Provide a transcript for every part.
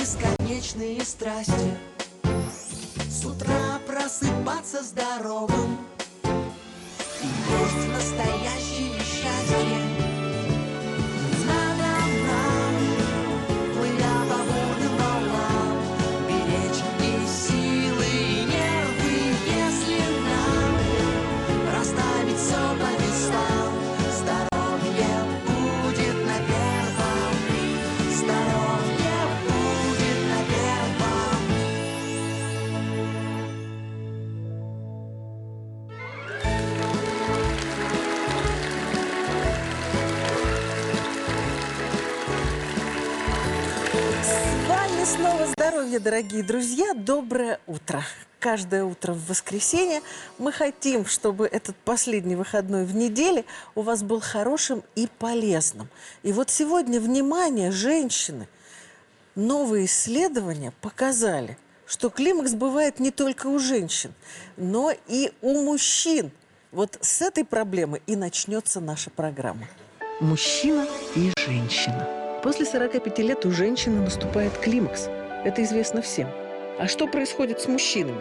бесконечные страсти. С утра просыпаться здоровым есть настоящее счастье. Надо нам, плывя по бурным волнам, беречь и силы, и нервы, если нам расставить все по местам. Здоровье будет на первом, здоровье будет на первом. С вами снова здоровье, дорогие друзья. Доброе утро. Каждое утро в воскресенье мы хотим, чтобы этот последний выходной в неделе у вас был хорошим и полезным. И вот сегодня, внимание, женщины, новые исследования показали, что климакс бывает не только у женщин, но и у мужчин. Вот с этой проблемы и начнется наша программа. Мужчина и женщина. После 45 лет у женщины наступает климакс. Это известно всем. А что происходит с мужчинами?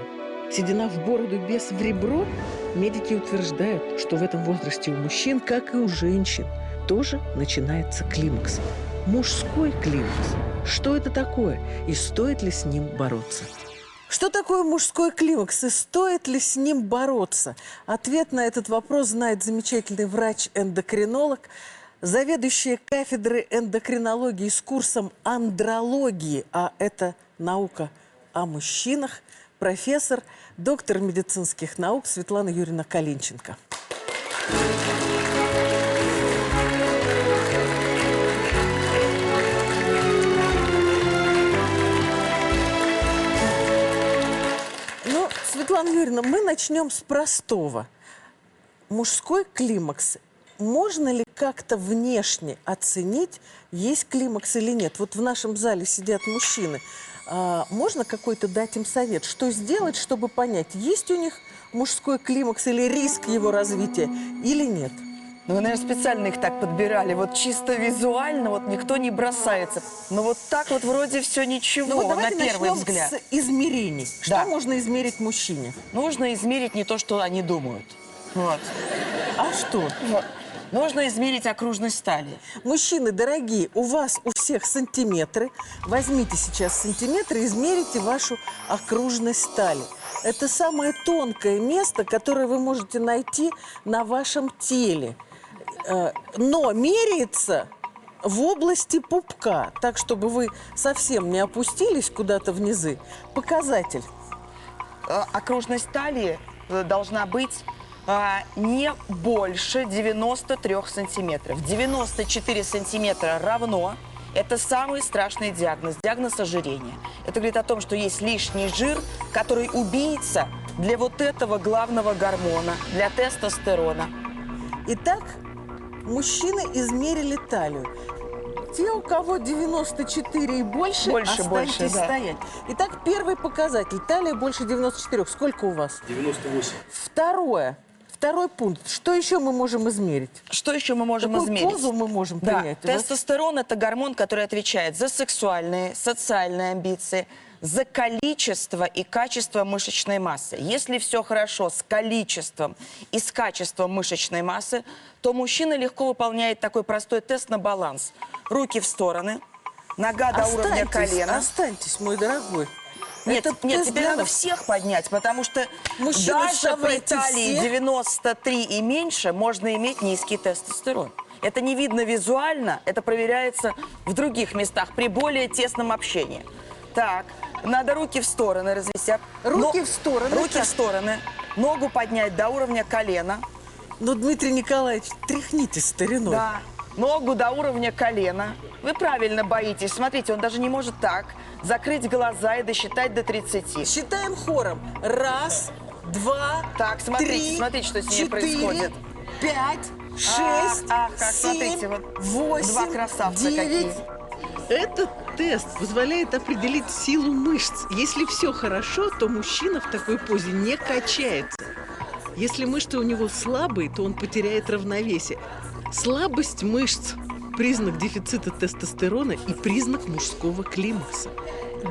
Седина в бороду, бес в ребро? Медики утверждают, что в этом возрасте у мужчин, как и у женщин, тоже начинается климакс. Мужской климакс. Что это такое? И стоит ли с ним бороться? Что такое мужской климакс и стоит ли с ним бороться? Ответ на этот вопрос знает замечательный врач-эндокринолог, заведующая кафедрой эндокринологии с курсом андрологии, а это наука о мужчинах, профессор, доктор медицинских наук Светлана Юрьевна Калинченко. Ну, Светлана Юрьевна, мы начнем с простого. Мужской климакс. Можно ли как-то внешне оценить, есть климакс или нет? Вот в нашем зале сидят мужчины. Можно какой-то дать им совет? Что сделать, чтобы понять, есть у них мужской климакс или риск его развития или нет? Ну, вы, наверное, специально их так подбирали. Вот чисто визуально вот никто не бросается. Но вот так вот вроде все ничего, Ну, вот на давайте первый начнем взгляд. с измерений. Что Да. можно измерить мужчине? Нужно измерить не то, что они думают. Вот. А что? Вот. Нужно измерить окружность талии. Мужчины, дорогие, у вас у всех сантиметры. Возьмите сейчас сантиметры и измерите вашу окружность талии. Это самое тонкое место, которое вы можете найти на вашем теле. Но меряется в области пупка, так, чтобы вы совсем не опустились куда-то внизу. Показатель. Окружность талии должна быть не больше 93 сантиметров. 94 сантиметра равно. Это самый страшный диагноз, диагноз ожирения. Это говорит о том, что есть лишний жир, который убийца для вот этого главного гормона, для тестостерона. Итак, мужчины измерили талию. Те, у кого 94 и больше, останьтесь да. стоять. Итак, первый показатель. Талия больше 94. Сколько у вас? 98. Второй пункт. Что еще мы можем измерить? Что еще мы можем Какую измерить? позу мы можем Да, принять? У вас? тестостерон – это гормон, который отвечает за сексуальные, социальные амбиции, за количество и качество мышечной массы. Если все хорошо с количеством и с качеством мышечной массы, то мужчина легко выполняет такой простой тест на баланс. Руки в стороны, нога до уровня колена. Останьтесь, мой дорогой. Нет, Этот нет, тест теперь для надо вас. всех поднять, потому что Мужчины, даже при вставайте талии все. 93 и меньше можно иметь низкий тестостерон. Это не видно визуально, это проверяется в других местах при более тесном общении. Так, надо руки в стороны развести. Руки в стороны, Руки так. в стороны. Ногу поднять до уровня колена. Ну, Дмитрий Николаевич, тряхните стариной. Да. Ногу до уровня колена. Вы правильно боитесь. Смотрите, он даже не может так. Закрыть глаза и досчитать до 30. Считаем хором. 1, 2, Так, смотрите, 3, смотрите, что с ними 4, происходит. 5, 6, Ах, 7, смотрите, вот 8, два красавца 9. какие. Этот тест позволяет определить силу мышц. Если все хорошо, то мужчина в такой позе не качается. Если мышцы у него слабые, то он потеряет равновесие. Слабость мышц признак дефицита тестостерона и признак мужского климакса.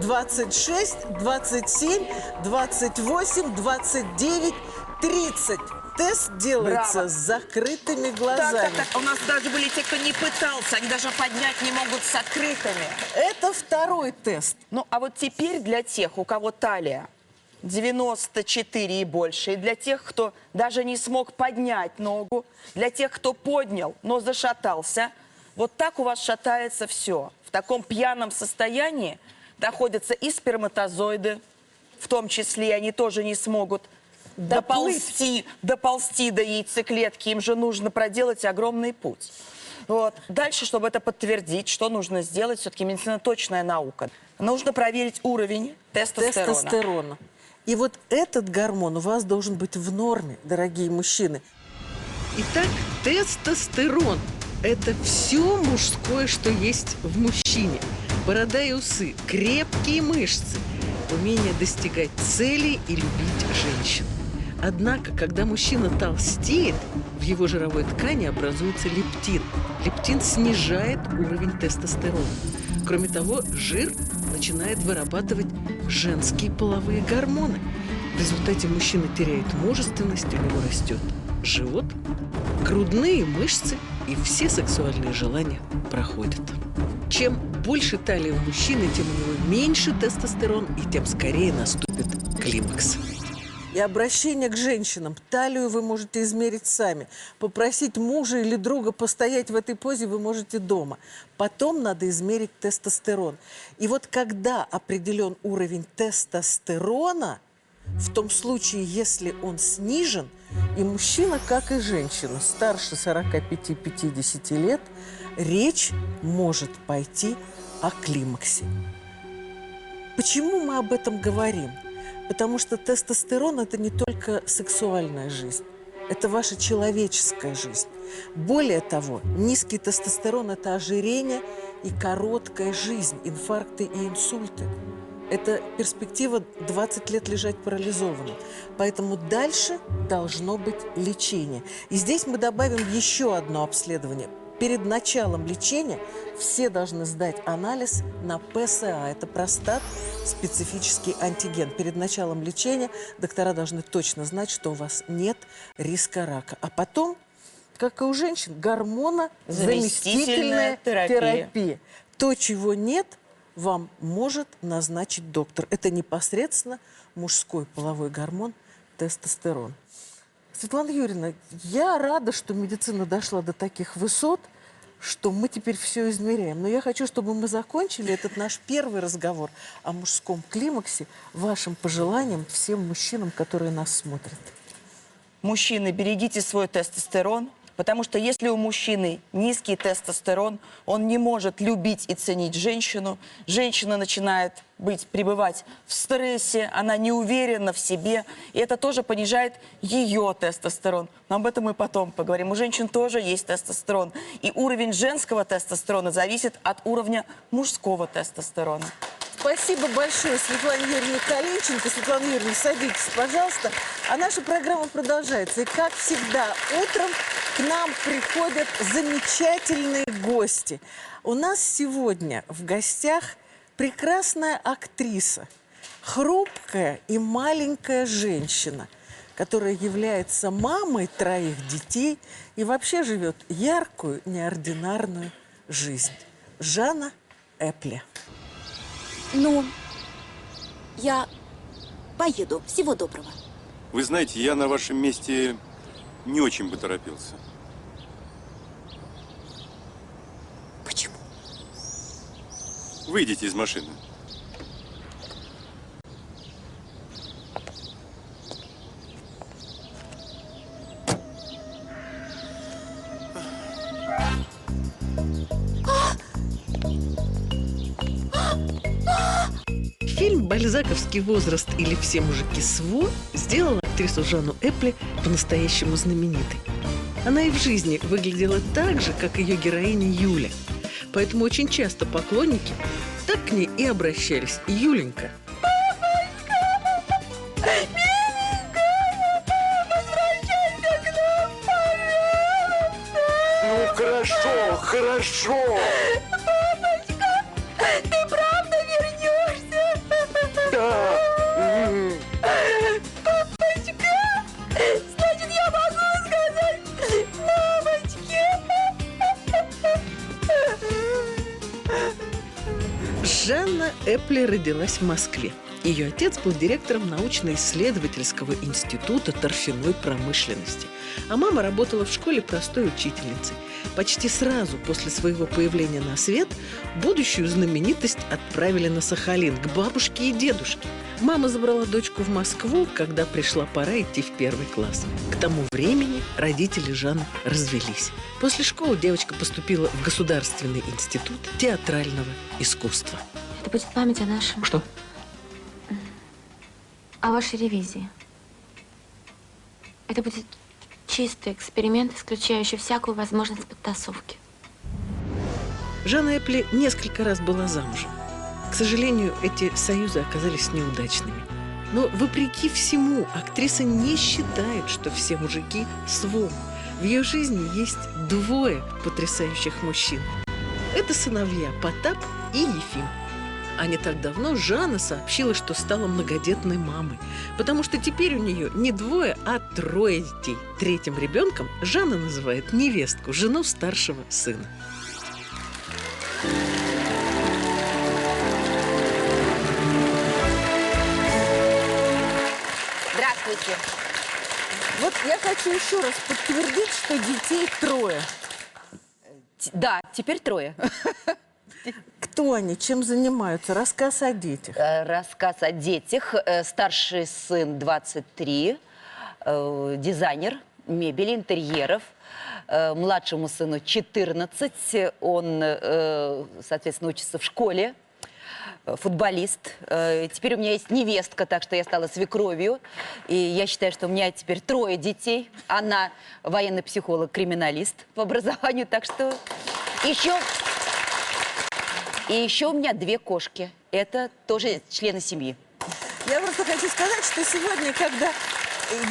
26, 27, 28, 29, 30. Тест делается Браво. с закрытыми Так, глазами. так, так. У нас даже были те, кто не пытался. Они даже поднять не могут с открытыми. Это второй тест. Ну, а вот теперь для тех, у кого талия 94 и больше, и для тех, кто даже не смог поднять ногу, для тех, кто поднял, но зашатался, вот так у вас шатается все. В таком пьяном состоянии находятся и сперматозоиды, в том числе, они тоже не смогут доползти до яйцеклетки. Им же нужно проделать огромный путь. Вот. Дальше, чтобы это подтвердить, что нужно сделать, все-таки медицина точная наука. Нужно проверить уровень тестостерона. Тестостерона. И вот этот гормон у вас должен быть в норме, дорогие мужчины. Итак, тестостерон – это все мужское, что есть в мужчине. Борода и усы, крепкие мышцы, умение достигать целей и любить женщин. Однако, когда мужчина толстеет, в его жировой ткани образуется лептин. Лептин снижает уровень тестостерона. Кроме того, жир начинает вырабатывать женские половые гормоны. В результате мужчина теряет мужественность, у него растет живот, грудные мышцы, и все сексуальные желания проходят. Чем больше талия у мужчины, тем у него меньше тестостерон, и тем скорее наступит климакс. И обращение к женщинам. Талию вы можете измерить сами. Попросить мужа или друга постоять в этой позе вы можете дома. Потом надо измерить тестостерон. И вот когда определен уровень тестостерона, в том случае, если он снижен, и мужчина, как и женщина, старше 45-50 лет, речь может пойти о климаксе. Почему мы об этом говорим? Потому что тестостерон – это не только сексуальная жизнь, это ваша человеческая жизнь. Более того, низкий тестостерон – это ожирение и короткая жизнь, инфаркты и инсульты. Это перспектива 20 лет лежать парализованным. Поэтому дальше должно быть лечение. И здесь мы добавим еще одно обследование. Перед началом лечения все должны сдать анализ на ПСА. Это простат-специфический антиген. Перед началом лечения доктора должны точно знать, что у вас нет риска рака. А потом, как и у женщин, гормонозаместительная терапия. То, чего нет, вам может назначить доктор. Это непосредственно мужской половой гормон тестостерон. Светлана Юрьевна, я рада, что медицина дошла до таких высот, что мы теперь все измеряем. Но я хочу, чтобы мы закончили этот наш первый разговор о мужском климаксе вашим пожеланием всем мужчинам, которые нас смотрят. Мужчины, берегите свой тестостерон, потому что если у мужчины низкий тестостерон, он не может любить и ценить женщину. Женщина начинает пребывать в стрессе, она не уверена в себе, и это тоже понижает ее тестостерон. Но об этом мы потом поговорим. У женщин тоже есть тестостерон, и уровень женского тестостерона зависит от уровня мужского тестостерона. Спасибо большое, Светлане Юрьевне Калинченко. Светлана Юрьевна, садитесь, пожалуйста. А наша программа продолжается. И, как всегда, утром к нам приходят замечательные гости. У нас сегодня в гостях прекрасная актриса, хрупкая и маленькая женщина, которая является мамой 3 детей и вообще живет яркую, неординарную жизнь. Жанна Эпле. Ну, я поеду. Всего доброго. Вы знаете, я на вашем месте не очень бы торопился. Почему? Выйдите из машины. Фильм «Бальзаковский возраст» или «Все мужики СВО» сделал актрису Жанну Эпле по-настоящему знаменитой. Она и в жизни выглядела так же, как ее героиня Юля. Поэтому очень часто поклонники так к ней и обращались. Юленька. Ну, хорошо, хорошо. Ты правда вернешься? Да. Папочка, значит, я могу сказать мамочке. Жанна Эпли родилась в Москве. Ее отец был директором научно-исследовательского института торфяной промышленности, а мама работала в школе простой учительницей. Почти сразу после своего появления на свет будущую знаменитость отправили на Сахалин к бабушке и дедушке. Мама забрала дочку в Москву, когда пришла пора идти в 1 класс. К тому времени родители Жанны развелись. После школы девочка поступила в Государственный институт театрального искусства. Это будет память о нашем... Что? О вашей ревизии. Это будет чистый эксперимент, исключающий всякую возможность подтасовки. Жанна Эпли несколько раз была замужем. К сожалению, эти союзы оказались неудачными. Но, вопреки всему, актриса не считает, что все мужики сволы. В ее жизни есть 2 потрясающих мужчин. Это сыновья Потап и Ефим. А не так давно Жанна сообщила, что стала многодетной мамой, потому что теперь у нее не 2, а 3 детей. 3-м ребенком Жанна называет невестку, жену старшего сына. Здравствуйте. Вот я хочу еще раз подтвердить, что детей 3. Да, теперь 3. Кто они, чем занимаются? Рассказ о детях. Рассказ о детях. Старший сын 23, дизайнер мебели, интерьеров. Младшему сыну 14, он, соответственно, учится в школе. Футболист. Теперь у меня есть невестка, так что я стала свекровью. И я считаю, что у меня теперь 3 детей. Она военный психолог, криминалист по образованию, так что еще... И еще у меня 2 кошки. Это тоже члены семьи. Я просто хочу сказать, что сегодня, когда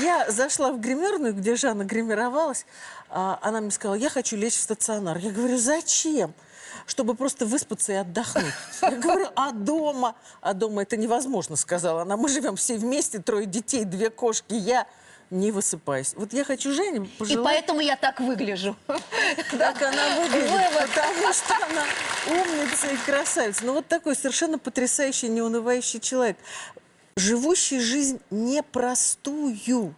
я зашла в гримерную, где Жанна гримировалась, она мне сказала, я хочу лечь в стационар. Я говорю, зачем? Чтобы просто выспаться и отдохнуть. Я говорю, а дома? А дома это невозможно, сказала она. Мы живем все вместе, 3 детей, 2 кошки. Я не высыпаюсь. Вот я хочу Жене пожелать... И поэтому я так выгляжу. Так она выглядит, потому что она умница и красавица. Но вот такой совершенно потрясающий, неунывающий человек, живущий жизнь непростую,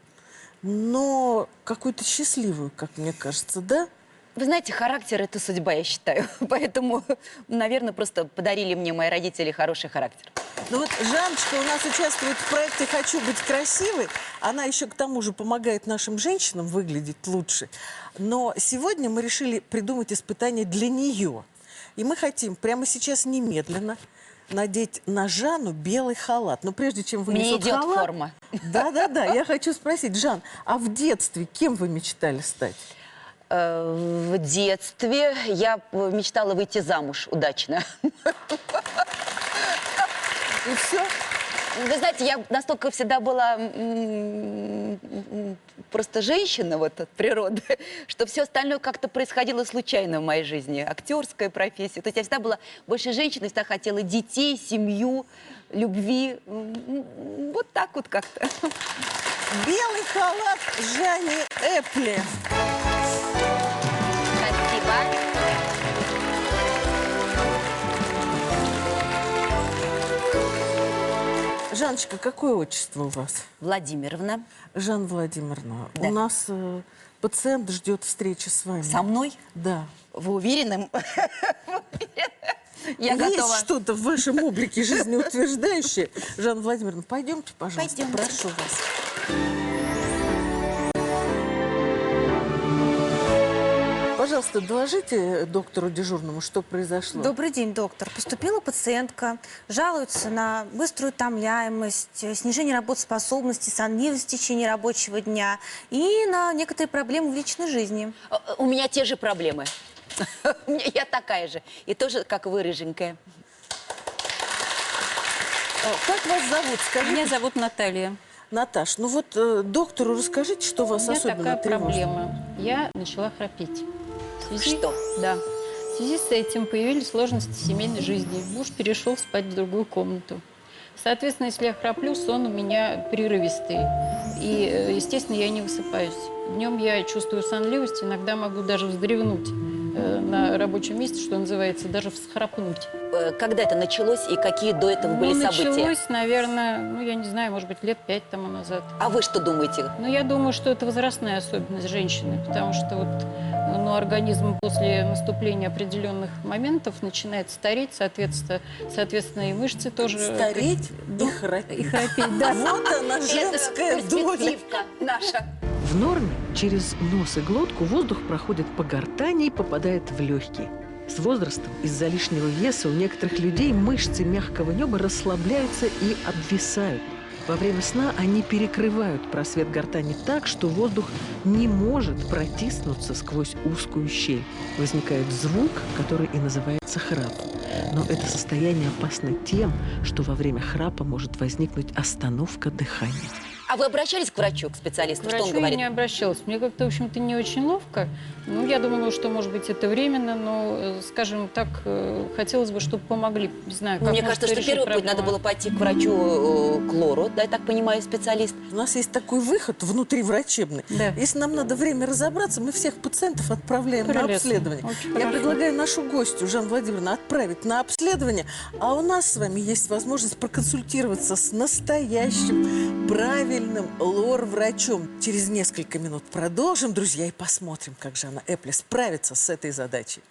но какую-то счастливую, как мне кажется, да? Вы знаете, характер – это судьба, я считаю. Поэтому, наверное, просто подарили мне мои родители хороший характер. Ну вот Жанночка у нас участвует в проекте «Хочу быть красивой». Она еще к тому же помогает нашим женщинам выглядеть лучше. Но сегодня мы решили придумать испытание для нее. И мы хотим прямо сейчас немедленно надеть на Жанну белый халат. Но прежде чем вы Мне идет халат, форма. Да-да-да, я хочу спросить, Жан, а в детстве кем вы мечтали стать? В детстве я мечтала выйти замуж удачно. И все? Вы знаете, я настолько всегда была просто женщина вот от природы, что все остальное как-то происходило случайно в моей жизни. Актерская профессия. То есть я всегда была больше женщиной, всегда хотела детей, семью, любви. Вот так вот как-то. Белый халат Жанны Эпли. Спасибо. Жанночка, какое отчество у вас? Владимировна. Жанна Владимировна, Да. у нас пациент ждет встречи с вами. Со мной? Да. Вы уверены? Я Есть готова. что-то в вашем облике жизнеутверждающее? Жанна Владимировна, пойдемте, пожалуйста. Пойдемте. Прошу вас. Пожалуйста, доложите доктору дежурному, что произошло. Добрый день, доктор. Поступила пациентка, жалуется на быструю утомляемость, снижение работоспособности, сонливость в течение рабочего дня и на некоторые проблемы в личной жизни. У меня те же проблемы. Я такая же. И тоже, как вы, рыженькая. Как вас зовут? Скажите. Меня зовут Наталья. Наташ, ну вот доктору расскажите, что вас У меня особенно такая тревожит. проблема. Я начала храпеть. В связи- Что? Да. В связи с этим появились сложности семейной жизни. Муж перешел спать в другую комнату. Соответственно, если я храплю, сон у меня прерывистый. И, естественно, я не высыпаюсь. Днем я чувствую сонливость, иногда могу даже вздремнуть на рабочем месте, что называется, даже всхрапнуть. Когда это началось и какие до этого были события? Началось, наверное, я не знаю, может быть, лет 5 тому назад. А вы что думаете? Я думаю, что это возрастная особенность женщины, потому что организм после наступления определенных моментов начинает стареть, соответственно, и мышцы тоже... Стареть и храпеть. И храпеть, да. Вот она, женская доля. наша. В норме через нос и глотку воздух проходит по гортани и попадает в легкие. С возрастом из-за лишнего веса у некоторых людей мышцы мягкого неба расслабляются и обвисают. Во время сна они перекрывают просвет гортани так, что воздух не может протиснуться сквозь узкую щель. Возникает звук, который и называется храп. Но это состояние опасно тем, что во время храпа может возникнуть остановка дыхания. А вы обращались к врачу, к специалисту? К Что он врачу я говорит? не обращалась. Мне как-то, в общем-то, не очень ловко. Я думала, что, может быть, это временно, но, скажем так, хотелось бы, чтобы помогли. Не знаю, как Мне кажется, что первый путь надо было пойти к врачу к лору, да, я так понимаю, специалист. У нас есть такой выход внутриврачебный. Да. Если нам надо время разобраться, мы всех пациентов отправляем на Прелестно. обследование. Очень Я хорошо. предлагаю нашу гостью, Жанну Владимировну, отправить на обследование, а у нас с вами есть возможность проконсультироваться с настоящим, правильным лор-врачом. Через несколько минут продолжим, друзья, и посмотрим, как Жанна Эпле справится с этой задачей.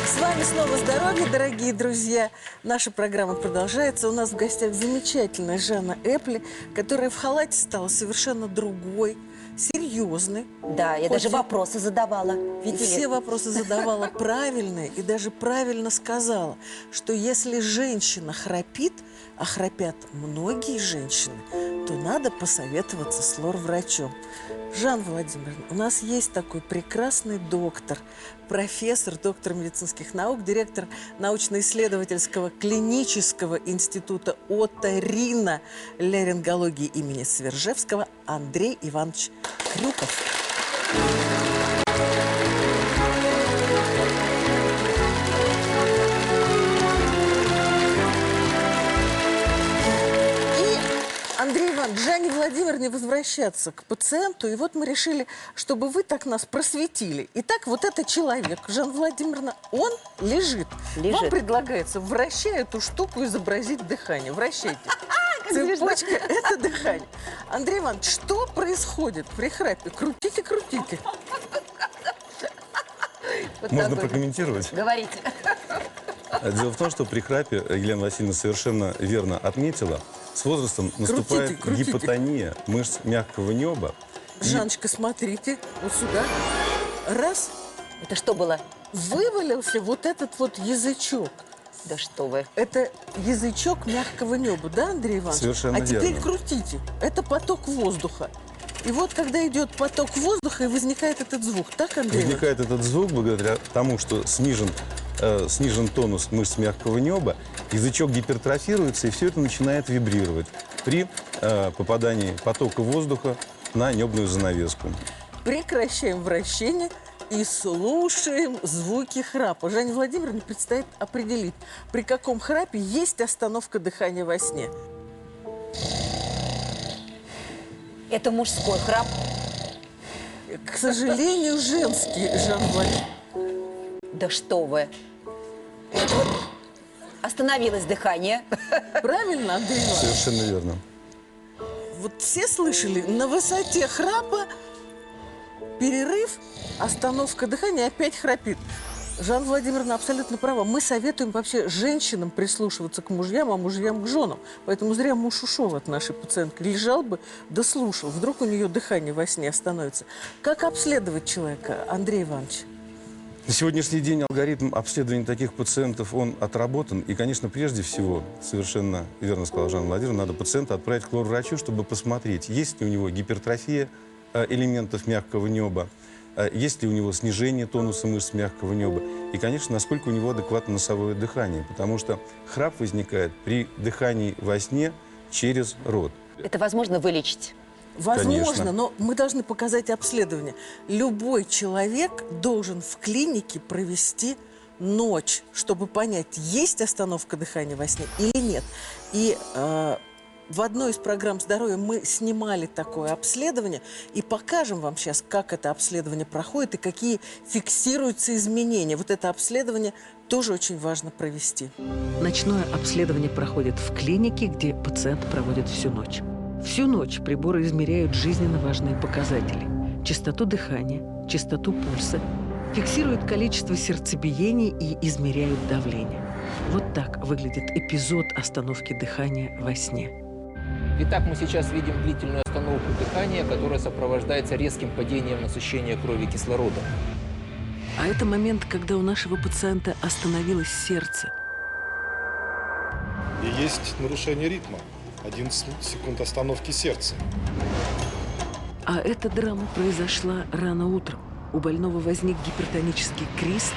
С вами снова здоровье, дорогие друзья. Наша программа продолжается. У нас в гостях замечательная Жанна Эпле, которая в халате стала совершенно другой, серьезной. Да, я Хоть даже и- вопросы задавала. И Видели? все вопросы задавала правильные, и даже правильно сказала, что если женщина храпит, а храпят многие женщины, то надо посоветоваться с лор-врачом. Жанна Владимировна, у нас есть такой прекрасный доктор, профессор, доктор медицинских наук, директор научно-исследовательского клинического института оториноларингологии имени Свержевского Андрей Иванович Крюков. Андрей Иванович, Жанне Владимировне возвращаться к пациенту. И вот мы решили, чтобы вы так нас просветили. Итак, вот этот человек, Жанна Владимировна, он лежит. Лежит. Вам предлагается, вращая эту штуку, изобразить дыхание. Вращайте. Цепочка – это дыхание. Андрей Иванович, что происходит при храпе? Крутите, крутите. Вот Можно такой. прокомментировать? Говорите. Дело в том, что при храпе, Елена Васильевна совершенно верно отметила, с возрастом наступает крутите. гипотония мышц мягкого неба. Жанночка, смотрите, вот сюда. Раз, Это что было? вывалился вот этот вот язычок. Да что вы. Это язычок мягкого неба, да, Андрей Иванович? Совершенно А теперь верно. крутите. Это поток воздуха. И вот когда идет поток воздуха, и возникает этот звук. Так, Андрей Иванович? Возникает этот звук благодаря тому, что снижен тонус мышц мягкого неба, язычок гипертрофируется, и все это начинает вибрировать при попадании потока воздуха на небную занавеску. Прекращаем вращение и слушаем звуки храпа. Жанне Владимировне предстоит определить, при каком храпе есть остановка дыхания во сне. Это мужской храп. К сожалению, женский, Жанна Владимировна. Да что вы. Вот остановилось дыхание. Правильно, Андрей Иванович? Совершенно верно. Вот все слышали, на высоте храпа перерыв, остановка дыхания, опять храпит. Жанна Владимировна абсолютно права. Мы советуем вообще женщинам прислушиваться к мужьям, а мужьям к женам. Поэтому зря муж ушел от нашей пациентки. Лежал бы, дослушал. Вдруг у нее дыхание во сне остановится. Как обследовать человека, Андрей Иванович? На сегодняшний день алгоритм обследования таких пациентов, он отработан. И, конечно, прежде всего, совершенно верно сказала Жанна Владимировна, надо пациента отправить к лор-врачу, чтобы посмотреть, есть ли у него гипертрофия элементов мягкого неба, есть ли у него снижение тонуса мышц мягкого неба и, конечно, насколько у него адекватно носовое дыхание, потому что храп возникает при дыхании во сне через рот. Это возможно вылечить? Возможно, Конечно. но мы должны показать обследование. Любой человек должен в клинике провести ночь, чтобы понять, есть остановка дыхания во сне или нет. И в одной из программ здоровья мы снимали такое обследование и покажем вам сейчас, как это обследование проходит и какие фиксируются изменения. Вот это обследование тоже очень важно провести. Ночное обследование проходит в клинике, где пациент проводит всю ночь. Всю ночь приборы измеряют жизненно важные показатели. Частоту дыхания, частоту пульса, фиксируют количество сердцебиений и измеряют давление. Вот так выглядит эпизод остановки дыхания во сне. Итак, мы сейчас видим длительную остановку дыхания, которая сопровождается резким падением насыщения крови кислородом. А это момент, когда у нашего пациента остановилось сердце. И есть нарушение ритма. 11 секунд остановки сердца. А эта драма произошла рано утром. У больного возник гипертонический криз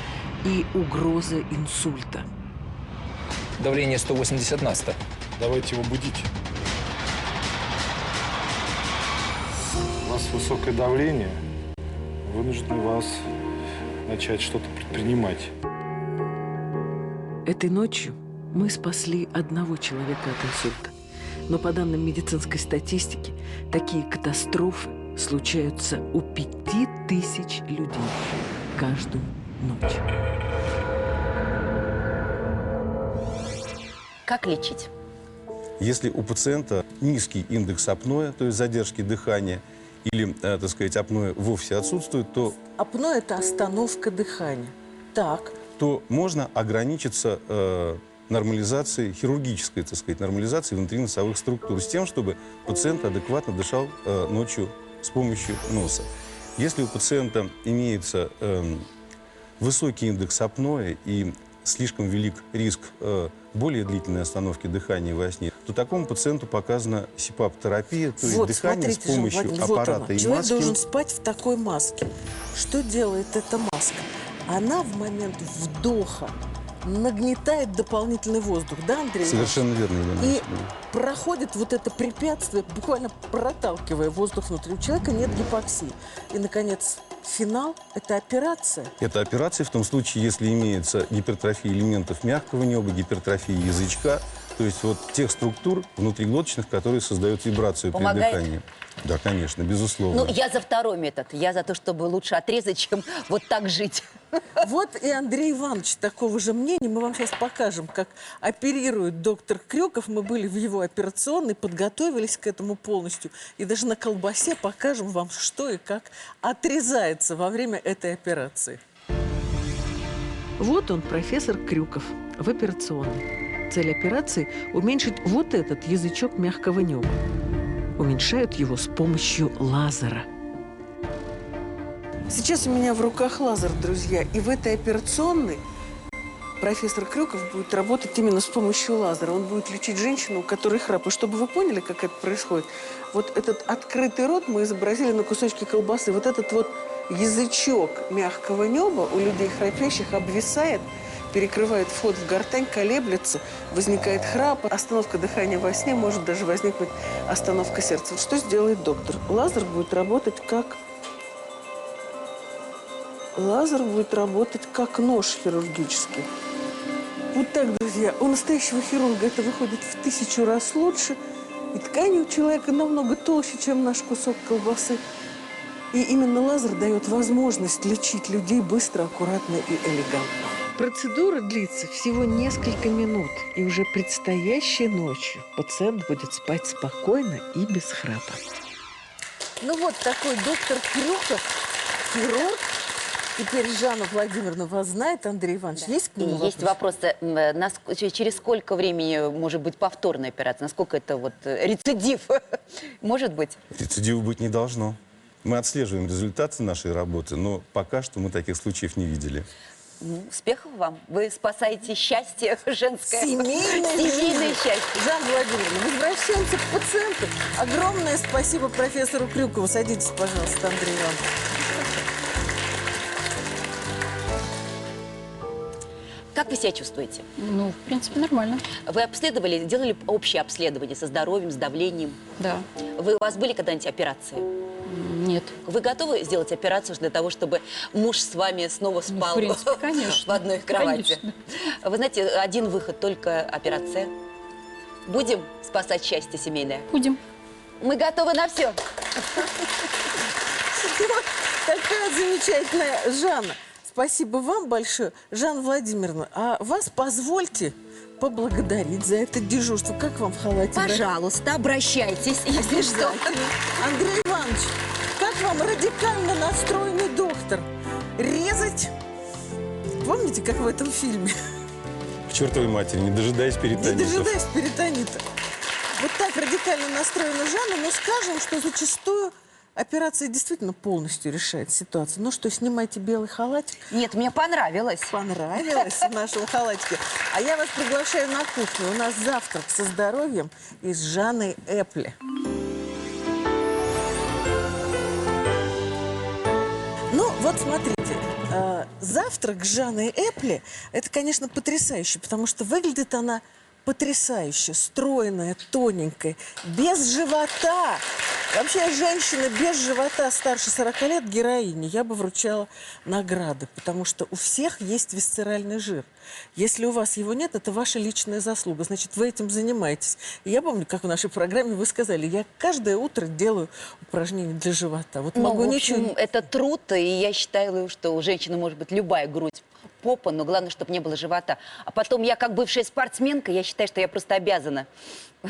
и угроза инсульта. Давление 180 на 100. Давайте его будить. У вас высокое давление. Вынужден вас начать что-то предпринимать. Этой ночью мы спасли одного человека от инсульта. Но по данным медицинской статистики, такие катастрофы случаются у 5000 людей каждую ночь. Как лечить? Если у пациента низкий индекс апноэ, то есть задержки дыхания, или, так сказать, апноэ вовсе отсутствует, то Апноэ – это остановка дыхания. Так. то можно ограничиться нормализацией, хирургической, так сказать, нормализацией внутриносовых структур, с тем, чтобы пациент адекватно дышал ночью с помощью носа. Если у пациента имеется высокий индекс апноэ и слишком велик риск более длительной остановки дыхания во сне, то такому пациенту показана СИПАП-терапия, то есть Вот, дыхание смотрите, с помощью Жан Владимирович, аппарата вот она. и Человек маски. должен спать в такой маске. Что делает эта маска? Она в момент вдоха нагнетает дополнительный воздух, да, Андрей? Совершенно верно, Елена И Васильевна. проходит вот это препятствие, буквально проталкивая воздух внутри. У человека нет гипоксии. И, наконец, финал – это операция. Это операция в том случае, если имеется гипертрофия элементов мягкого неба, гипертрофия язычка, то есть вот тех структур внутриглоточных, которые создают вибрацию при Помогает? дыхании. Да, конечно, безусловно. Ну, я за второй метод. Я за то, чтобы лучше отрезать, чем вот так жить. Вот и Андрей Иванович такого же мнения. Мы вам сейчас покажем, как оперирует доктор Крюков. Мы были в его операционной, подготовились к этому полностью. И даже на колбасе покажем вам, что и как отрезается во время этой операции. Вот он, профессор Крюков, в операционной. Цель операции – уменьшить вот этот язычок мягкого неба. Уменьшают его с помощью лазера. Сейчас у меня в руках лазер, друзья. И в этой операционной профессор Крюков будет работать именно с помощью лазера. Он будет лечить женщину, у которой храп. И чтобы вы поняли, как это происходит, вот этот открытый рот мы изобразили на кусочке колбасы. Вот этот вот язычок мягкого неба у людей храпящих обвисает, перекрывает вход в гортань, колеблется, возникает храп, остановка дыхания во сне, может даже возникнуть остановка сердца. Вот что сделает доктор? Лазер будет работать как нож хирургический. Вот так, друзья. У настоящего хирурга это выходит в 1000 раз лучше. И ткань у человека намного толще, чем наш кусок колбасы. И именно лазер дает возможность лечить людей быстро, аккуратно и элегантно. Процедура длится всего несколько минут, и уже предстоящей ночью пациент будет спать спокойно и без храпа. Ну вот такой доктор Крюков, хирург. Теперь Жанна Владимировна вас знает, Андрей Иванович. Да. Есть к нему Есть вопрос, через сколько времени может быть повторная операция? Насколько это вот рецидив может быть? Рецидива быть не должно. Мы отслеживаем результаты нашей работы, но пока что мы таких случаев не видели. Ну, успехов вам. Вы спасаете счастье женское. Семейное счастье. Жанна Владимировна, возвращаемся к пациенту. Огромное спасибо профессору Крюкову. Садитесь, пожалуйста, Андрей Иванович. Как вы себя чувствуете? Ну, в принципе, нормально. Вы обследовали, делали общее обследование со здоровьем, с давлением? Да. У вас были когда-нибудь операции? Нет. Вы готовы сделать операцию для того, чтобы муж с вами снова спал в принципе, конечно. в одной кровати? Конечно. Вы знаете, один выход, только операция. Будем спасать счастье семейное? Будем. Мы готовы на все. Такая замечательная Жанна. Спасибо вам большое, Жанна Владимировна. А вас позвольте поблагодарить за это дежурство. Как вам в халате? Пожалуйста, обращайтесь, если что. Андрей Иванович, как вам радикально настроенный доктор? Резать? Помните, как в этом фильме? К чертовой матери, не дожидаясь Не перитонитов. дожидаясь перитонита. Вот так радикально настроена Жанна, но скажем, что зачастую операция действительно полностью решает ситуацию. Ну что, снимайте белый халатик. Нет, мне понравилось. Понравилось в нашем халатике. А я вас приглашаю на кухню. У нас завтрак со здоровьем и с Жанной Эпли. Ну, вот смотрите. Завтрак с Жанной Эпли – это, конечно, потрясающе, потому что выглядит она потрясающе, стройная, тоненькая, без живота. Вообще, женщина без живота старше 40 лет героиня. Я бы вручала награды, потому что у всех есть висцеральный жир. Если у вас его нет, это ваша личная заслуга. Значит, вы этим занимаетесь. И я помню, как в нашей программе вы сказали, я каждое утро делаю упражнения для живота. Вот могу в общем, ничего... это труд, и я считаю, что у женщины может быть любая грудь, попа, но главное, чтобы не было живота. А потом я, как бывшая спортсменка, я считаю, что я просто обязана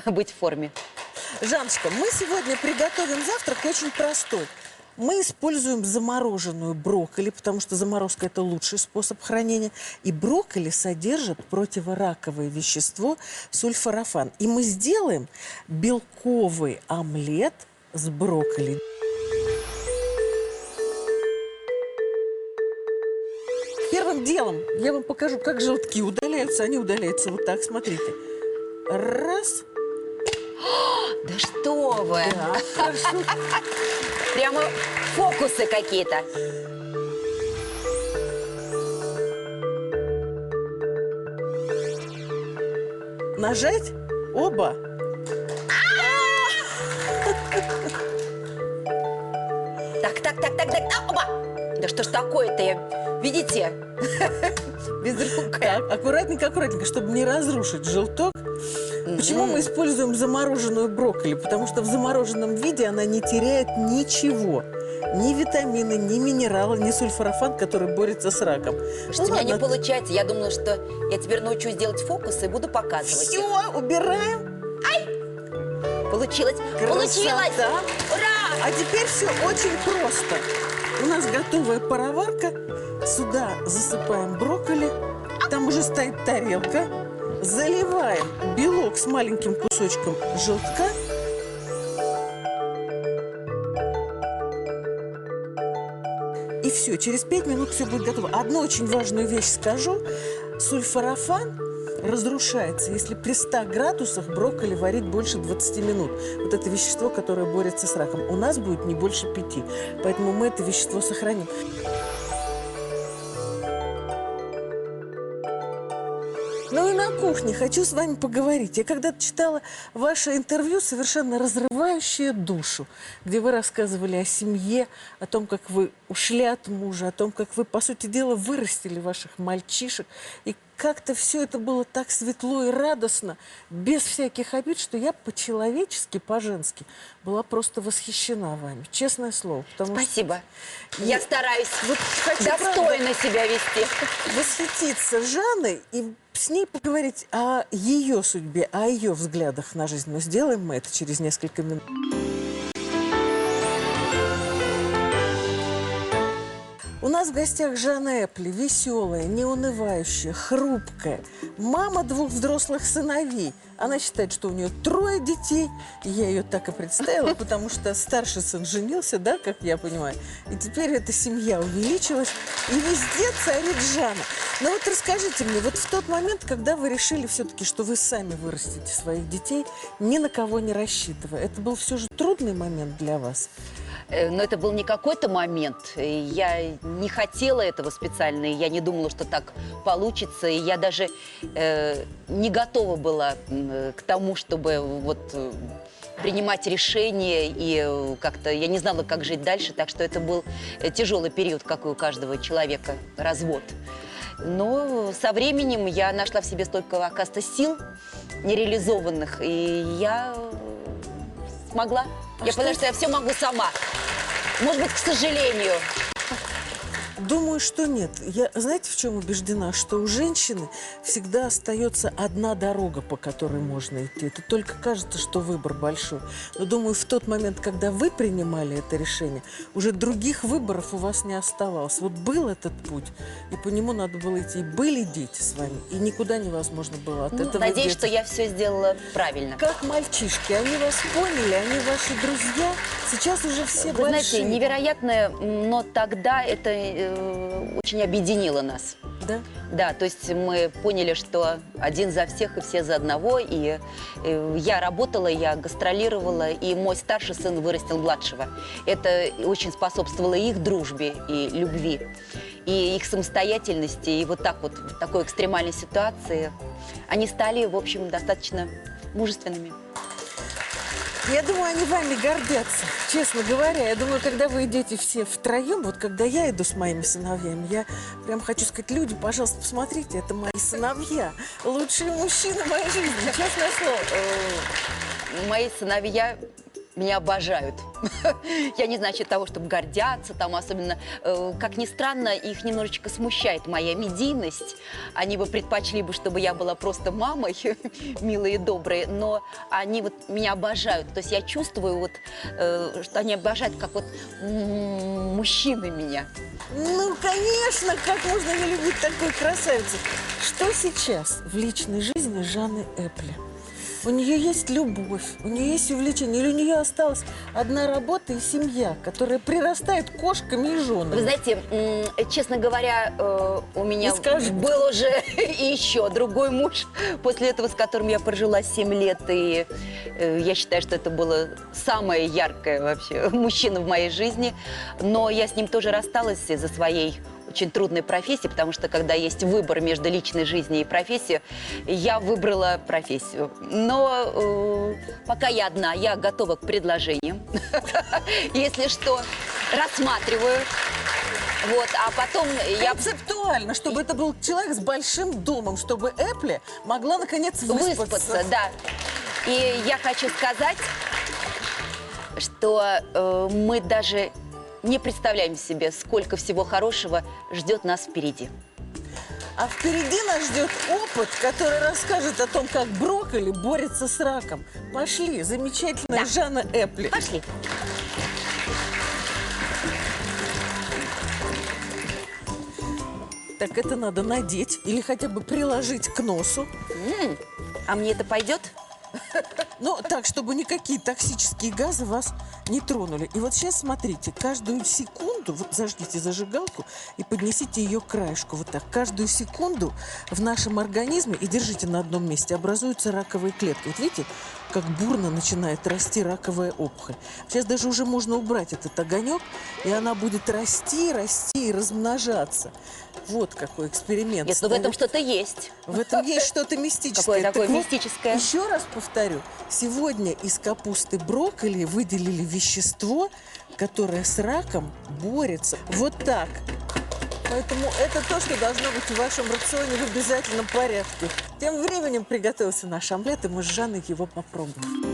быть в форме. Жанночка, мы сегодня приготовим завтрак очень простой. Мы используем замороженную брокколи, потому что заморозка – это лучший способ хранения. И брокколи содержит противораковое вещество сульфорафан. И мы сделаем белковый омлет с брокколи. Первым делом я вам покажу, как желтки удаляются. Они удаляются вот так, смотрите. Раз. Да что вы! Да, хорошо. Прямо фокусы какие-то. Нажать оба. Так, оба! Да что ж такое-то? Видите? Безрукая. Так, аккуратненько, чтобы не разрушить желток. Почему мы используем замороженную брокколи? Потому что в замороженном виде она не теряет ничего. Ни витамины, ни минералы, ни сульфорафан, который борется с раком. Слушайте, у меня не получается. Я думала, что я теперь научусь делать фокусы и буду показывать. Все, убираем. Получилось. Красота. Получилось! Ура! А теперь все очень просто. У нас готовая пароварка. Сюда засыпаем брокколи. Там уже стоит тарелка. Заливаем белок с маленьким кусочком желтка. И все, через 5 минут все будет готово. Одну очень важную вещь скажу. Сульфорафан разрушается, если при 100 градусах брокколи варить больше 20 минут. Вот это вещество, которое борется с раком. У нас будет не больше 5. Поэтому мы это вещество сохраним. Ну и на кухне хочу с вами поговорить. Я когда-то читала ваше интервью, совершенно разрывающее душу, где вы рассказывали о семье, о том, как вы ушли от мужа, о том, как вы, по сути дела, вырастили ваших мальчишек. И как-то все это было так светло и радостно, без всяких обид, что я по-человечески, по-женски была просто восхищена вами. Честное слово. Спасибо. Что... Я стараюсь вот хочу, достойно правда, себя вести. Восхититься Жанной и с ней поговорить о ее судьбе, о ее взглядах на жизнь. Но сделаем мы это через несколько минут. У нас в гостях Жанна Эпли, веселая, неунывающая, хрупкая, мама 2 взрослых сыновей. Она считает, что у нее 3 детей. И я ее так и представила, потому что старший сын женился, да, как я понимаю. И теперь эта семья увеличилась, и везде царит Жанна. Но вот расскажите мне, вот в тот момент, когда вы решили все-таки, что вы сами вырастите своих детей, ни на кого не рассчитывая, это был все же трудный момент для вас? Но это был не какой-то момент. Я не хотела этого специально, и я не думала, что так получится. И я даже не готова была к тому, чтобы принимать решения, и как-то я не знала, как жить дальше, так что это был тяжелый период, как и у каждого человека, развод. Но со временем я нашла в себе столько, оказывается, сил нереализованных, и я смогла. Я поняла, что я все могу сама. Может быть, к сожалению. Думаю, что нет. Я, знаете, в чем убеждена? Что у женщины всегда остается одна дорога, по которой можно идти. Это только кажется, что выбор большой. Но думаю, в тот момент, когда вы принимали это решение, уже других выборов у вас не оставалось. Вот был этот путь, и по нему надо было идти. И были дети с вами, и никуда невозможно было от этого Надеюсь, деться. что я все сделала правильно. Как мальчишки, они вас поняли, они ваши друзья. Сейчас уже все Вы большие. знаете, невероятно, но тогда это очень объединило нас. Да? Да, то есть мы поняли, что один за всех и все за одного. И я работала, я гастролировала, и мой старший сын вырастил младшего. Это очень способствовало их дружбе и любви, и их самостоятельности. И вот так вот, в такой экстремальной ситуации, они стали, в общем, достаточно мужественными. Я думаю, они вами гордятся, честно говоря. Я думаю, когда вы идете все втроем, вот когда я иду с моими сыновьями, я прям хочу сказать, люди, пожалуйста, посмотрите, это мои сыновья, лучшие мужчины моей жизни, честное слово. Мои сыновья меня обожают. Я не знаю, от того, чтобы гордятся, там особенно, как ни странно, их немножечко смущает моя медийность. Они бы предпочли бы, чтобы я была просто мамой, милой и доброй, но они вот меня обожают. То есть я чувствую, вот, что они обожают, как вот мужчины меня. Ну, конечно, как можно не любить такой красавицы. Что сейчас в личной жизни Жанны Эпли? У нее есть любовь, у нее есть увлечение, или у нее осталась одна работа и семья, которая прирастает кошками и женами? Вы знаете, честно говоря, у меня был уже еще другой муж после этого, с которым я прожила 7 лет, и я считаю, что это было самое яркое вообще мужчина в моей жизни, но я с ним тоже рассталась из-за своей очень трудной профессии, потому что когда есть выбор между личной жизнью и профессией, я выбрала профессию. Но пока я одна, я готова к предложениям. Если что, рассматриваю. Вот, а потом я... Концептуально, чтобы это был человек с большим домом, чтобы Эпли могла, наконец, выспаться. Да. И я хочу сказать, что мы даже не представляем себе, сколько всего хорошего ждет нас впереди. А впереди нас ждет опыт, который расскажет о том, как брокколи борется с раком. Пошли, замечательная Жанна Эпли. Пошли. Так это надо надеть или хотя бы приложить к носу. А мне это пойдет? Ну, так, чтобы никакие токсические газы вас не тронули. И вот сейчас смотрите, каждую секунду, вот зажгите зажигалку и поднесите ее к краешку. Вот так. Каждую секунду в нашем организме, и держите на одном месте, образуются раковые клетки. Вот видите, как бурно начинает расти раковая опухоль. Сейчас даже уже можно убрать этот огонек, и она будет расти, расти и размножаться. Вот какой эксперимент. Нет, но в этом что-то есть. В этом есть что-то мистическое. Какое такое Так вот, мистическое? Еще раз повторю. Сегодня из капусты брокколи выделили вещество, которое с раком борется. Вот так. Поэтому это то, что должно быть в вашем рационе в обязательном порядке. Тем временем приготовился наш омлет, и мы с Жанной его попробуем.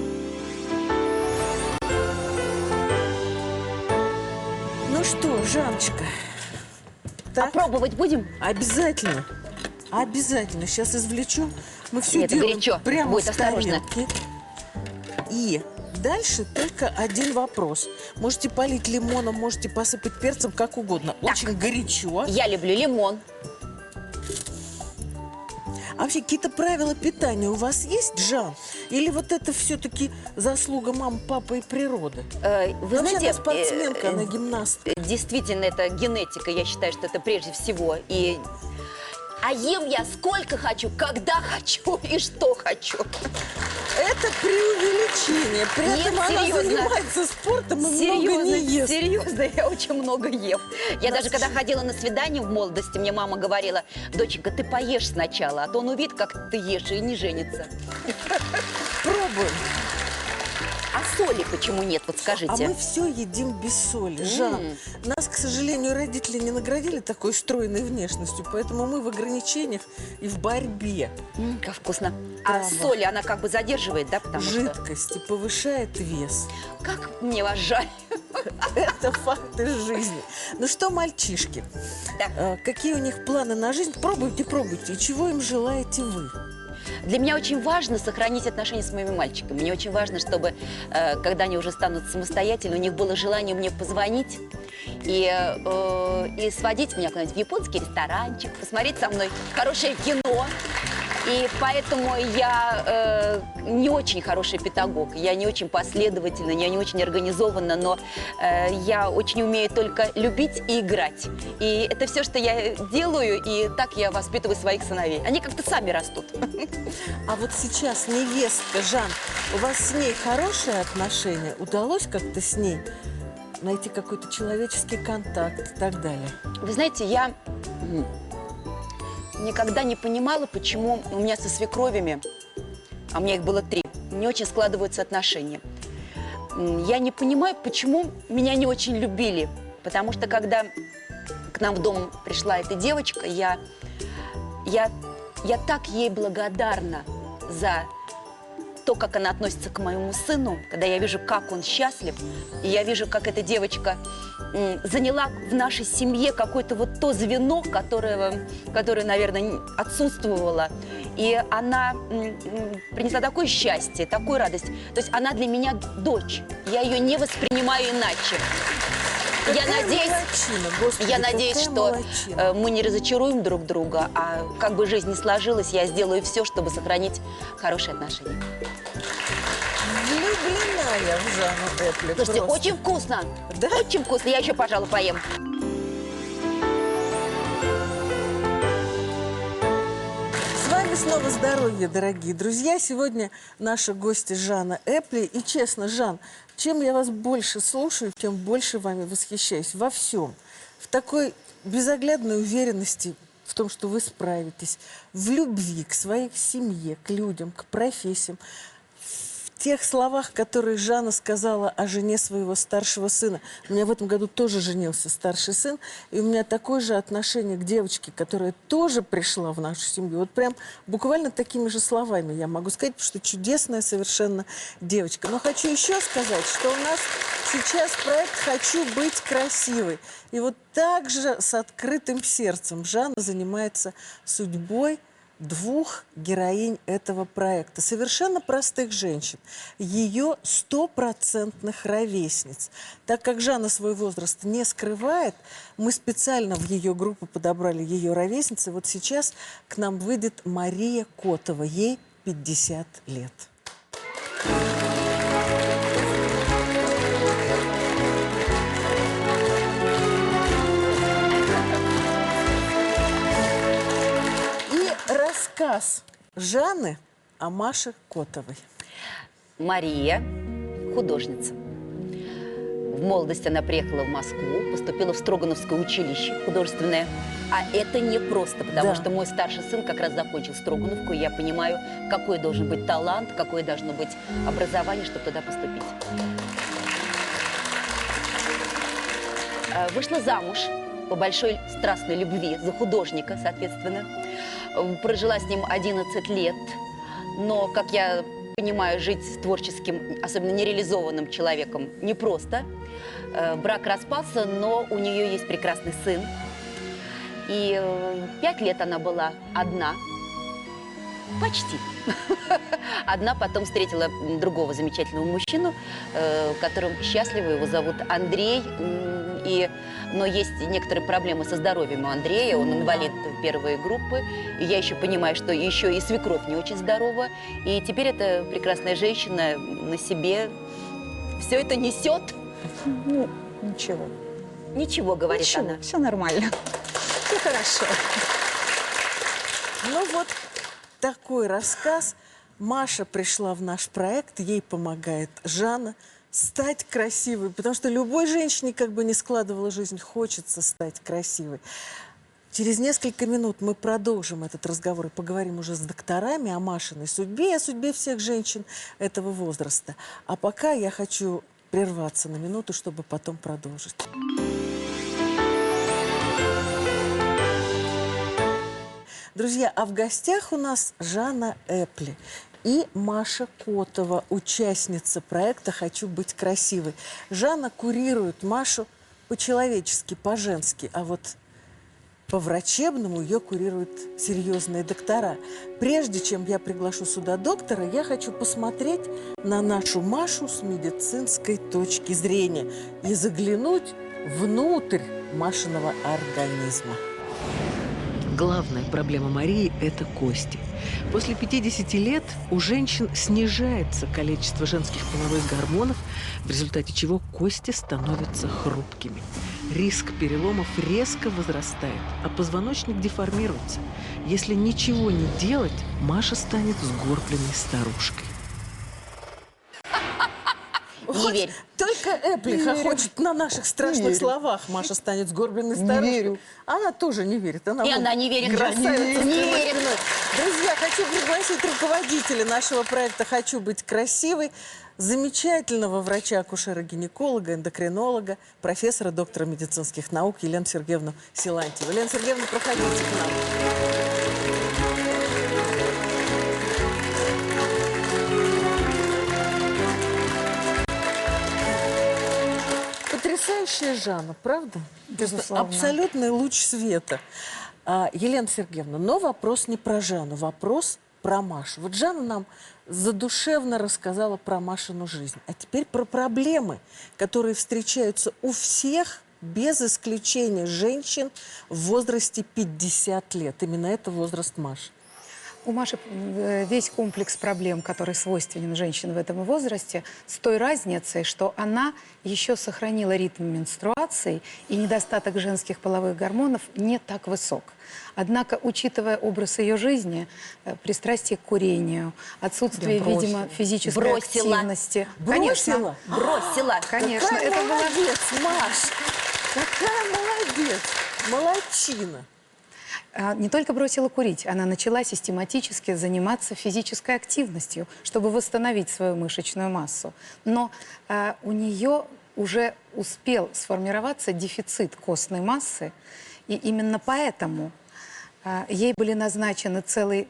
Ну что, Жанночка. А пробовать будем? Обязательно. Обязательно. Сейчас извлечу. Мы все Нет, делаем горячо. прямо Будет в осторожно. тарелке. И дальше только один вопрос. Можете полить лимоном, можете посыпать перцем, как угодно. Очень горячо. Я люблю лимон. А вообще какие-то правила питания у вас есть, Жан? Или вот это все-таки заслуга мамы, папы и природы? Вы Вообще, знаете, она спортсменка, она гимнастка. Действительно, это генетика, я считаю, что это прежде всего. А ем я сколько хочу, когда хочу и что хочу. Это преувеличение. При Нет, этом она серьезно. занимается спортом и много не ест. Серьезно, я очень много ем. Я даже когда ходила на свидание в молодости, мне мама говорила: доченька, ты поешь сначала, а то он увидит, как ты ешь, и не женится. Пробуем. А соли почему нет, вот скажите? А мы все едим без соли. Жан, нас, к сожалению, родители не наградили такой стройной внешностью, поэтому мы в ограничениях и в борьбе. Как вкусно. А соль, она как бы задерживает, да? Потому Жидкость и повышает вес. Как мне вас жаль. Это факты жизни. Ну что, мальчишки, Да. какие у них планы на жизнь? Пробуйте, пробуйте. И чего им желаете вы? Для меня очень важно сохранить отношения с моими мальчиками. Мне очень важно, чтобы, когда они уже станут самостоятельны, у них было желание мне позвонить и сводить меня куда-нибудь в японский ресторанчик, посмотреть со мной хорошее кино. И поэтому я не очень хороший педагог, я не очень последовательна, я не очень организована, но я очень умею только любить и играть. И это все, что я делаю, и так я воспитываю своих сыновей. Они как-то сами растут. А вот сейчас невестка, Жан, у вас с ней хорошие отношения? Удалось как-то с ней найти какой-то человеческий контакт и так далее? Вы знаете, я никогда не понимала, почему у меня со свекровями, а у меня их было 3, не очень складываются отношения. Я не понимаю, почему меня не очень любили. Потому что когда к нам в дом пришла эта девочка, я так ей благодарна за то, как она относится к моему сыну, когда я вижу, как он счастлив, и я вижу, как эта девочка заняла в нашей семье какое-то вот то звено, которое, наверное, отсутствовало. И она принесла такое счастье, такую радость. То есть она для меня дочь. Я ее не воспринимаю иначе. Я надеюсь, что мы не разочаруем друг друга, а как бы жизнь ни сложилась, я сделаю все, чтобы сохранить хорошие отношения. Влюблена я в Жанну Эпли. Слушайте, просто. очень вкусно. Да? Очень вкусно. Я еще, пожалуй, поем. С вами снова здоровье, дорогие друзья. Сегодня наша гостья Жанна Эпли. И честно, Жан, чем я вас больше слушаю, тем больше вами восхищаюсь. Во всем. В такой безоглядной уверенности в том, что вы справитесь. В любви к своей семье, к людям, к профессиям. В тех словах, которые Жанна сказала о жене своего старшего сына. У меня в этом году тоже женился старший сын. И у меня такое же отношение к девочке, которая тоже пришла в нашу семью. Вот прям буквально такими же словами я могу сказать, что чудесная совершенно девочка. Но хочу еще сказать, что у нас сейчас проект «Хочу быть красивой». И вот так же с открытым сердцем Жанна занимается судьбой 2 героинь этого проекта. Совершенно простых женщин. Ее 100% ровесниц. Так как Жанна свой возраст не скрывает, мы специально в ее группу подобрали ее ровесницы. Вот сейчас к нам выйдет Мария Котова. Ей 50 лет. Рассказ Жанны о Маше Котовой. Мария художница. В молодости она приехала в Москву, поступила в Строгановское училище художественное. А это не просто, потому что мой старший сын как раз закончил Строгановку, и я понимаю, какой должен быть талант, какое должно быть образование, чтобы туда поступить. Вышла замуж по большой страстной любви за художника, соответственно. Прожила с ним 11 лет, но, как я понимаю, жить с творческим, особенно нереализованным человеком непросто. Брак распался, но у нее есть прекрасный сын. И 5 лет она была одна, почти. Одна, потом встретила другого замечательного мужчину, которым счастлива, его зовут Андрей. Но есть некоторые проблемы со здоровьем у Андрея, он инвалид 1-й группы. И я еще понимаю, что еще и свекровь не очень здорова. И теперь эта прекрасная женщина на себе все это несет. Ну, ничего. Ничего, говорит ничего, она. Все нормально. Все хорошо. Ну вот такой рассказ Маша пришла в наш проект, ей помогает Жанна стать красивой, потому что любой женщине, как бы ни складывала жизнь, хочется стать красивой. Через несколько минут мы продолжим этот разговор и поговорим уже с докторами о Машиной судьбе и о судьбе всех женщин этого возраста. А пока я хочу прерваться на минуту, чтобы потом продолжить. Друзья, а в гостях у нас Жанна Эпли и Маша Котова, участница проекта «Хочу быть красивой». Жанна курирует Машу по-человечески, по-женски, а вот по-врачебному ее курируют серьезные доктора. Прежде чем я приглашу сюда доктора, я хочу посмотреть на нашу Машу с медицинской точки зрения и заглянуть внутрь Машиного организма. Главная проблема Марии – это кости. После 50 лет у женщин снижается количество женских половых гормонов, в результате чего кости становятся хрупкими. Риск переломов резко возрастает, а позвоночник деформируется. Если ничего не делать, Маша станет сгорбленной старушкой. Не верь. Только Эпли хохочет на наших страшных словах. Маша станет сгорбленной старушкой. верю. Она тоже не верит. И она не верит. Красавица. Не верит. Друзья, хочу пригласить руководителя нашего проекта «Хочу быть красивой», замечательного врача-акушера-гинеколога, эндокринолога, профессора, доктора медицинских наук Елену Сергеевну Силантьеву. Елена Сергеевна, проходите к нам. Потрясающая Жанна, правда? Безусловно. Абсолютный луч света. Елена Сергеевна, но вопрос не про Жанну, вопрос про Машу. Вот Жанна нам задушевно рассказала про Машину жизнь. А теперь про проблемы, которые встречаются у всех, без исключения женщин в возрасте 50 лет. Именно это возраст Маши. У Маши весь комплекс проблем, который свойственен женщине в этом возрасте, с той разницей, что она еще сохранила ритм менструации, и недостаток женских половых гормонов не так высок. Однако, учитывая образ ее жизни, пристрастие к курению, отсутствие, видимо, физической активности... Бросила? Бросила. Конечно. Какая Это была... молодец, Маш! Какая молодец! Молодчина! Не только бросила курить, она начала систематически заниматься физической активностью, чтобы восстановить свою мышечную массу. Но у нее уже успел сформироваться дефицит костной массы, и именно поэтому ей были назначены целый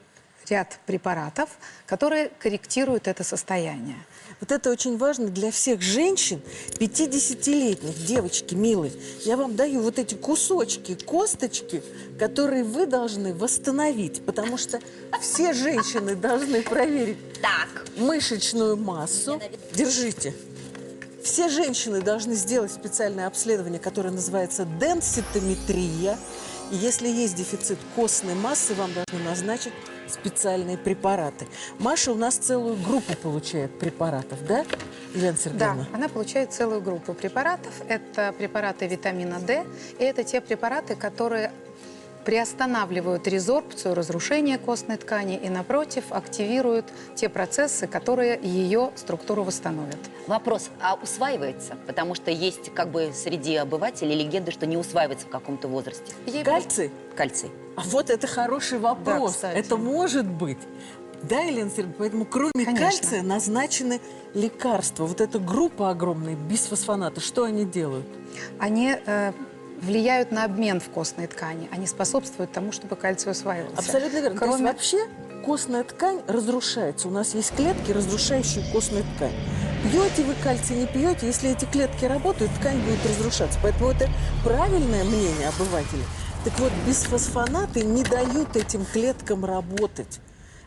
ряд препаратов, которые корректируют это состояние. Вот это очень важно для всех женщин, 50-летних, девочки милые. Я вам даю вот эти кусочки, косточки, которые вы должны восстановить, потому что все женщины должны проверить мышечную массу. Держите. Все женщины должны сделать специальное обследование, которое называется денситометрия. И если есть дефицит костной массы, вам должны назначить специальные препараты. Маша у нас целую группу получает препаратов, да, Елена Сергеевна? Да, она получает целую группу препаратов. Это препараты витамина D, и это те препараты, которые приостанавливают резорбцию, разрушение костной ткани и, напротив, активируют те процессы, которые ее структуру восстановят. Вопрос, а усваивается? Потому что есть как бы среди обывателей легенда, что не усваивается в каком-то возрасте. Кальций? Кальций. А вот это хороший вопрос. Да, кстати. Это может быть. Да, Елена Сергеевна? Поэтому кроме кальция назначены лекарства. Вот эта группа огромная, бисфосфоната, что они делают? Они влияют на обмен в костной ткани. Они способствуют тому, чтобы кальций усваивался. Абсолютно верно. То есть вообще костная ткань разрушается. У нас есть клетки, разрушающие костную ткань. Пьете вы кальций, не пьете, если эти клетки работают, ткань будет разрушаться. Поэтому это правильное мнение обывателей. Так вот, бисфосфонаты не дают этим клеткам работать.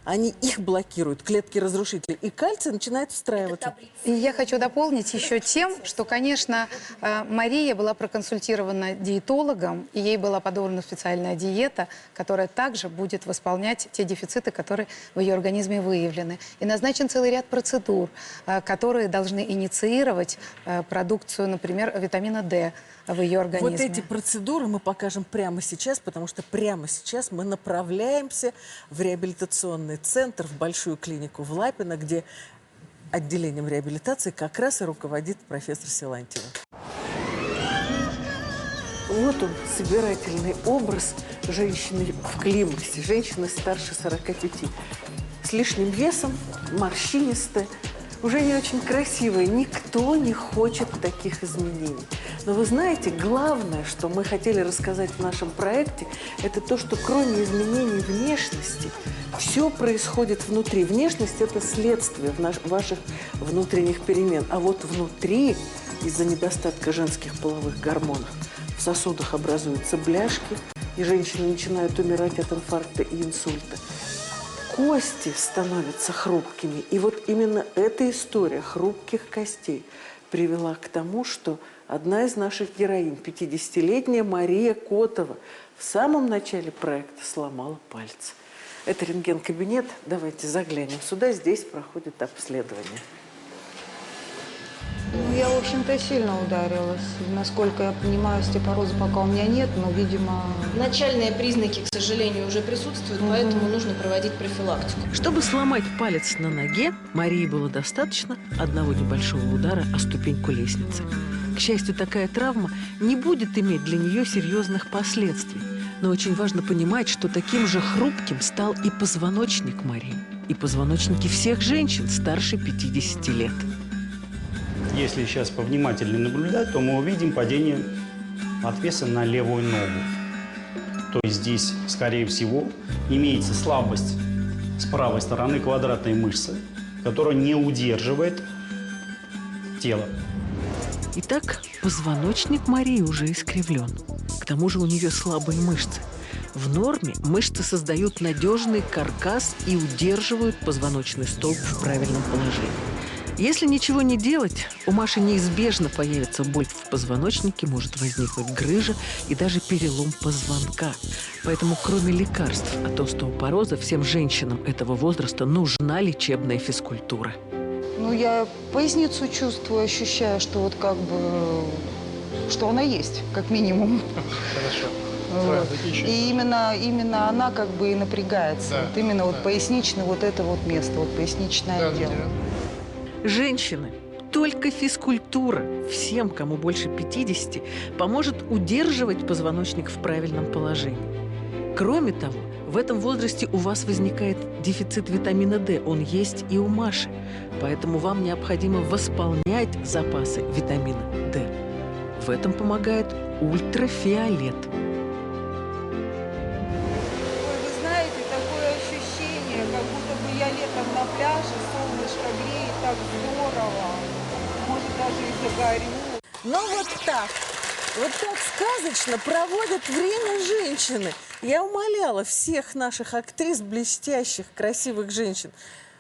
Они их блокируют, клетки-разрушители, и кальций начинает встраиваться. И я хочу дополнить еще тем, что, конечно, Мария была проконсультирована диетологом, и ей была подобрана специальная диета, которая также будет восполнять те дефициты, которые в ее организме выявлены. И назначен целый ряд процедур, которые должны инициировать продукцию, например, витамина D в ее организме. Вот эти процедуры мы покажем прямо сейчас, потому что прямо сейчас мы направляемся в реабилитационный центр, в большую клинику в Лапино, где отделением реабилитации как раз и руководит профессор Силантьева. Вот он, собирательный образ женщины в климаксе, женщины старше 45, с лишним весом, морщинистая, уже не очень красивая. Никто не хочет таких изменений. Но вы знаете, главное, что мы хотели рассказать в нашем проекте, это то, что кроме изменений внешности, все происходит внутри. Внешность – это следствие ваших внутренних перемен. А вот внутри, из-за недостатка женских половых гормонов, в сосудах образуются бляшки, и женщины начинают умирать от инфаркта и инсульта. Кости становятся хрупкими. И вот именно эта история хрупких костей привела к тому, что одна из наших героинь, 50-летняя Мария Котова, в самом начале проекта сломала пальцы. Это рентген-кабинет. Давайте заглянем сюда. Здесь проходит обследование. Ну, я, в общем-то, сильно ударилась. Насколько я понимаю, остеопороза пока у меня нет, но, видимо... Начальные признаки, к сожалению, уже присутствуют, поэтому нужно проводить профилактику. Чтобы сломать палец на ноге, Марии было достаточно одного небольшого удара о ступеньку лестницы. К счастью, такая травма не будет иметь для нее серьезных последствий. Но очень важно понимать, что таким же хрупким стал и позвоночник Марии, и позвоночники всех женщин старше 50 лет. Если сейчас повнимательнее наблюдать, то мы увидим падение от веса на левую ногу. То есть здесь, скорее всего, имеется слабость с правой стороны квадратной мышцы, которая не удерживает тело. Итак, позвоночник Марии уже искривлен. К тому же у нее слабые мышцы. В норме мышцы создают надежный каркас и удерживают позвоночный столб в правильном положении. Если ничего не делать, у Маши неизбежно появится боль в позвоночнике, может возникнуть грыжа и даже перелом позвонка. Поэтому кроме лекарств от остеопороза всем женщинам этого возраста нужна лечебная физкультура. Ну, я поясницу чувствую, ощущаю, что вот как бы... что она есть, как минимум. Хорошо. Вот. И именно она как бы и напрягается. Да, вот именно да. вот поясничное вот это вот место, вот поясничное отдел. Женщины, только физкультура всем, кому больше 50, поможет удерживать позвоночник в правильном положении. Кроме того, в этом возрасте у вас возникает дефицит витамина D. Он есть и у Маши. Поэтому вам необходимо восполнять запасы витамина D. В этом помогает ультрафиолет. Вы знаете, такое ощущение, как будто бы я летом на пляже, солнышко греет, так здорово. Может, даже и загорю. Ну вот так сказочно проводят время женщины. Я умоляла всех наших актрис, блестящих, красивых женщин,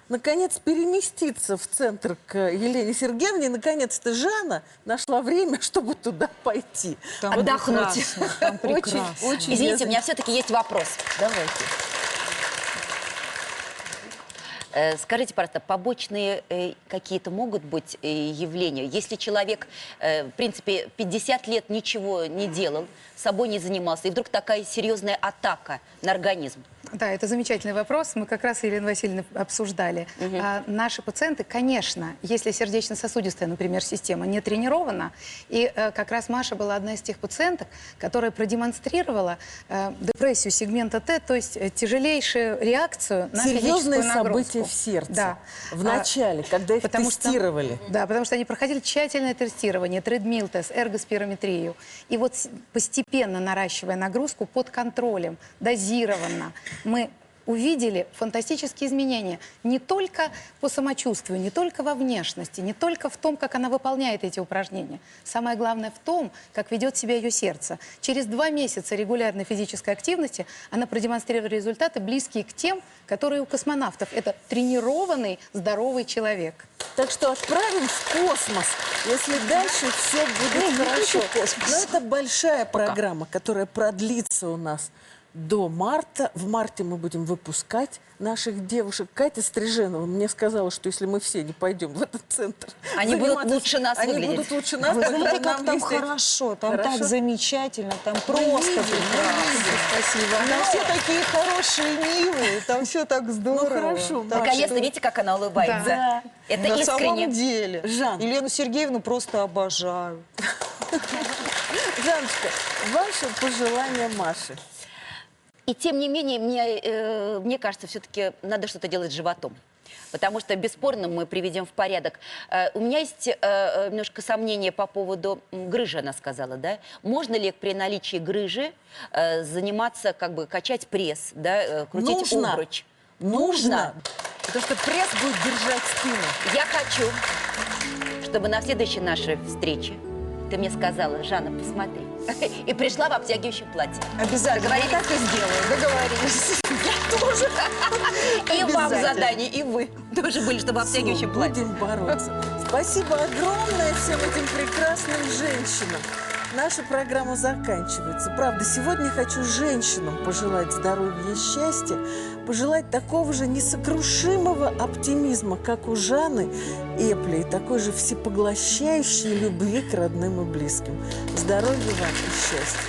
наконец переместиться в центр к Елене Сергеевне. И, наконец-то, Жанна нашла время, чтобы туда пойти. Там отдохнуть. Там прекрасно. Очень Извините, у меня все-таки есть вопрос. Давайте. Скажите, пожалуйста, побочные какие-то могут быть явления? Если человек, в принципе, 50 лет ничего не делал, собой не занимался, и вдруг такая серьезная атака на организм? Да, это замечательный вопрос. Мы как раз с Еленой Васильевной обсуждали. Наши пациенты, конечно, если сердечно-сосудистая, например, система не тренирована, и как раз Маша была одна из тех пациенток, которая продемонстрировала депрессию сегмента Т, то есть тяжелейшую реакцию на физическую нагрузку. События в сердце. Да. В начале, когда их тестировали. Да, потому что они проходили тщательное тестирование, тредмил-тест, эргоспирометрию. И вот постепенно наращивая нагрузку под контролем, дозированно, мы увидели фантастические изменения не только по самочувствию, не только во внешности, не только в том, как она выполняет эти упражнения. Самое главное в том, как ведет себя ее сердце. Через 2 месяца регулярной физической активности она продемонстрировала результаты, близкие к тем, которые у космонавтов. Это тренированный, здоровый человек. Так что отправим в космос, если дальше все будет хорошо. Но это большая программа, которая продлится у нас до марта. В марте мы будем выпускать наших девушек. Катя Стриженова мне сказала, что если мы все не пойдем в этот центр, Они будут лучше нас они выглядеть. будут лучше нас. Вы знаете, поэтому как нам там есть эти- хорошо, там Хорошо? так замечательно, там Мы просто видим, прекрасно. Спасибо. Там все такие хорошие, милые, там все так здорово. хорошо, Так Наконец-то, что- видите, как она улыбается? Да. Это На искренне. самом деле. Жан. Елену Сергеевну просто обожаю. Жанночка, ваше пожелание Маше. И тем не менее, мне кажется, все-таки надо что-то делать с животом. Потому что, бесспорно, мы приведем в порядок. У меня есть немножко сомнения по поводу грыжи, она сказала, да? Можно ли при наличии грыжи заниматься, как бы, качать пресс, да, крутить Нужно. обруч? Нужно. Потому что пресс будет держать спину. Я хочу, чтобы на следующей нашей встрече ты мне сказала: Жанна, посмотри. И пришла в обтягивающем платье. Обязательно. Договорились? Я так и сделаю. Договорились. Я тоже. И вам Обязательно. задание, и вы тоже были, чтобы в обтягивающем платье. Будем бороться. Спасибо огромное всем этим прекрасным женщинам. Наша программа заканчивается. Правда, сегодня хочу женщинам пожелать здоровья и счастья, пожелать такого же несокрушимого оптимизма, как у Жанны Эпли, и такой же всепоглощающей любви к родным и близким. Здоровья вам и счастья.